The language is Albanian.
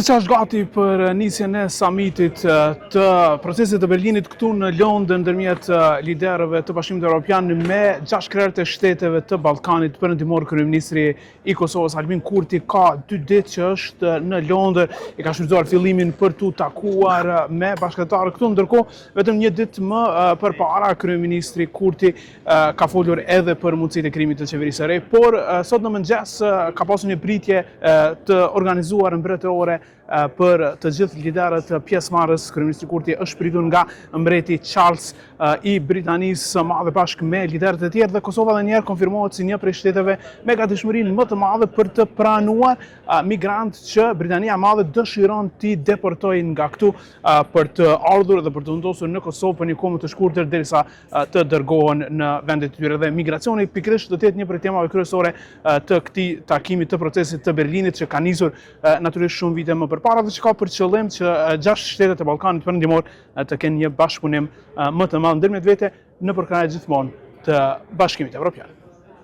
Gjithçka është gati për nisjen e samitit të procesit të Berlinit këtu në Londër ndërmjet liderëve të Bashkimit Evropian me 6 krerët e shteteve të Ballkanit. Perëndimor kryeministri i Kosovës Albin Kurti ka 2 ditë që është në Londër, i ka shfrytzuar fillimin për tu takuar me bashkëtarë këtu, ndërkohë vetëm një ditë më përpara kryeministri Kurti ka folur edhe për mundësitë e krijimit të qeverisë së re, por sot në mëngjes ka pasur një pritje të organizuar mbretërore për të gjithë liderët pjesëmarrës. Kryeministri Kurti është pritur nga mbreti Charles i Britanisë së Madhe bashkë me liderët e tjerë, dhe Kosova edhe njerë konfirmohet si një prej shteteve me gatishmërinë më të madhe për të pranuar migrantë që Britania e Madhe dëshiron t'i deportojë nga këtu për të ardhur dhe për të vendosur në Kosovë për një kohë më të shkurtër derisa të dërgohen në vendet e tyre. Dhe migracioni pikërisht do të jetë një prej temave kryesore të këtij takimi të procesit të Berlinit, që ka nisur natyrisht shumë vite më përpara dhe që ka për qëllim që 6 shtetet e Ballkanit perëndimor të kenë një bashkëpunim më të madh ndërmjet vete në përkrahje gjithmonë të Bashkimit Evropian.